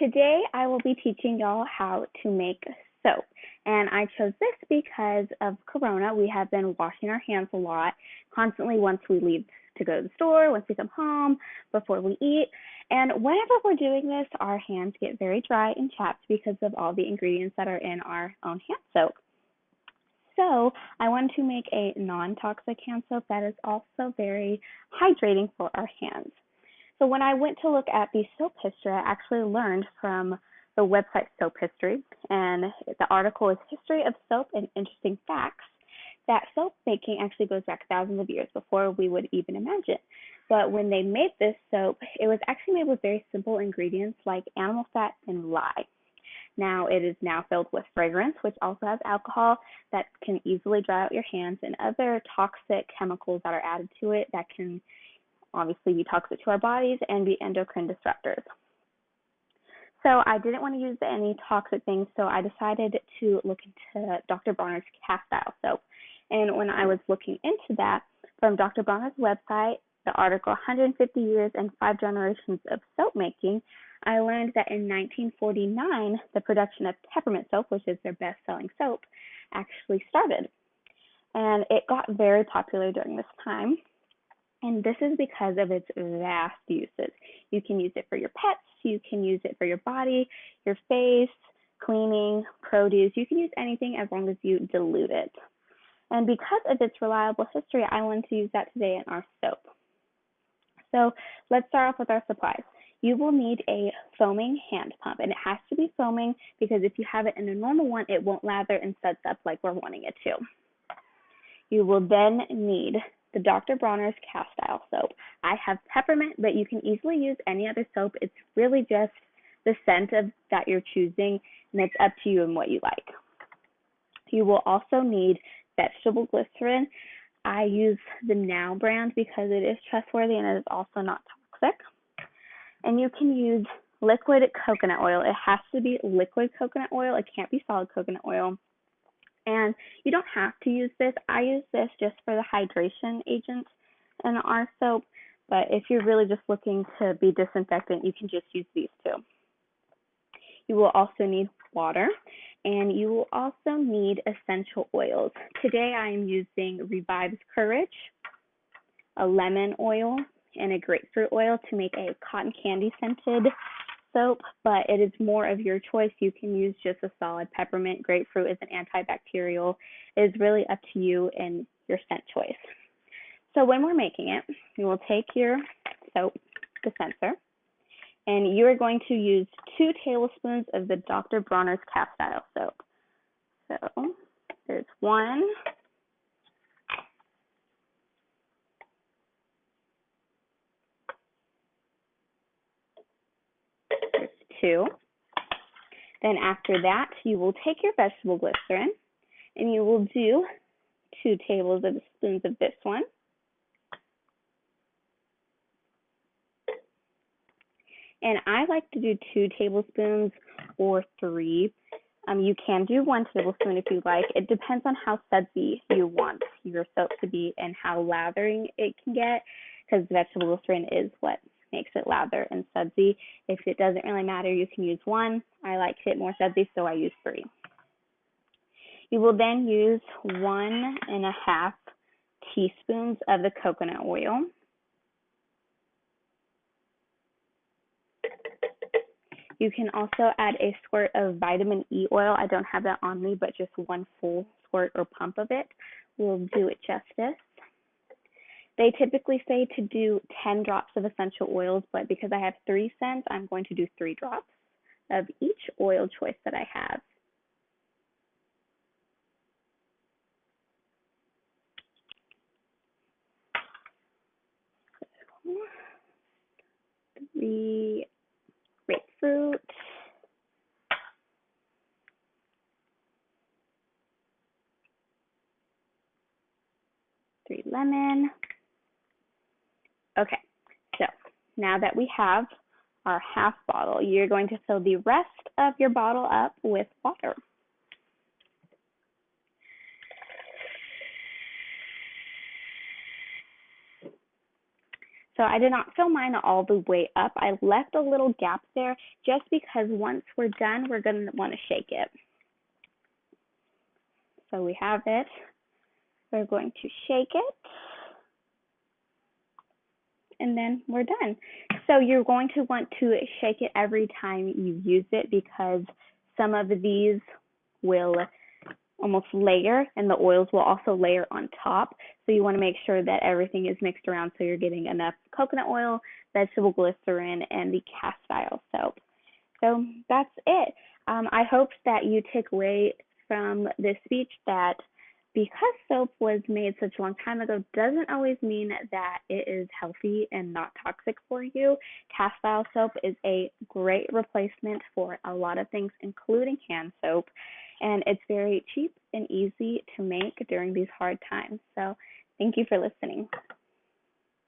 Today I will be teaching y'all how to make soap. And I chose this because of Corona. We have been washing our hands a lot, constantly once we leave to go to the store, once we come home, before we eat. And whenever we're doing this, our hands get very dry and chapped because of all the ingredients that are in our own hand soap. So I wanted to make a non-toxic hand soap that is also very hydrating for our hands. So when I went to look at the soap history, I actually learned from the website Soap History, and the article is History of Soap and Interesting Facts, that soap making actually goes back thousands of years before we would even imagine. But when they made this soap, it was actually made with very simple ingredients like animal fat and lye. Now it is now filled with fragrance, which also has alcohol that can easily dry out your hands, and other toxic chemicals that are added to it that can obviously be toxic to our bodies and be endocrine disruptors. So I didn't want to use any toxic things, so I decided to look into Dr. Bronner's cast style soap. And when I was looking into that, from Dr. Bronner's website, the article 150 Years and 5 Generations of Soap Making, I learned that in 1949, the production of peppermint soap, which is their best-selling soap, actually started. And it got very popular during this time. And this is because of its vast uses. You can use it for your pets, you can use it for your body, your face, cleaning, produce. You can use anything as long as you dilute it. And because of its reliable history, I wanted to use that today in our soap. So let's start off with our supplies. You will need a foaming hand pump, and it has to be foaming because if you have it in a normal one, it won't lather and suds up like we're wanting it to. You will then need the Dr. Bronner's cast style soap. I have peppermint, but you can easily use any other soap. It's really just the scent that you're choosing, and it's up to you and what you like. You will also need vegetable glycerin. I use the Now brand because it is trustworthy and it is also not toxic. And you can use liquid coconut oil. It has to be liquid coconut oil. It can't be solid coconut oil. And you don't have to use this. I use this just for the hydration agent in our soap. But if you're really just looking to be disinfectant, you can just use these two. You will also need water, and you will also need essential oils. Today I am using Revive's Courage, a lemon oil, and a grapefruit oil to make a cotton candy scented soap, but it is more of your choice. You can use just a solid peppermint. Grapefruit is an antibacterial. It is really up to you and your scent choice. So when we're making it, you will take your soap dispenser, and you are going to use 2 tablespoons of the Dr. Bronner's cast style soap. So there's 1. There's 2. Then after that, you will take your vegetable glycerin, and you will do 2 tablespoons of this one. And I like to do 2 tablespoons or 3. You can do 1 tablespoon if you like. It depends on how sudsy you want your soap to be and how lathering it can get, because vegetable glycerin is what makes it lather and sudsy. If it doesn't really matter, you can use 1. I like it more sudsy, so I use 3. You will then use 1.5 teaspoons of the coconut oil. You can also add a squirt of vitamin E oil. I don't have that on me, but just 1 full squirt or pump of it will do it justice. They typically say to do 10 drops of essential oils, but because I have 3 scents, I'm going to do 3 drops of each oil choice that I have. The grapefruit, 3 lemon. Okay, so now that we have our half bottle, you're going to fill the rest of your bottle up with water. So I did not fill mine all the way up. I left a little gap there just because once we're done, we're going to want to shake it. So we have it. We're going to shake it. And then we're done. So you're going to want to shake it every time you use it because some of these will almost layer and the oils will also layer on top. So you want to make sure that everything is mixed around so you're getting enough coconut oil, vegetable glycerin, and the cast style soap. So that's it. I hope that you take away from this speech that because soap was made such a long time ago doesn't always mean that it is healthy and not toxic for you. Cast style soap is a great replacement for a lot of things, including hand soap, and it's very cheap and easy to make during these hard times. So thank you for listening.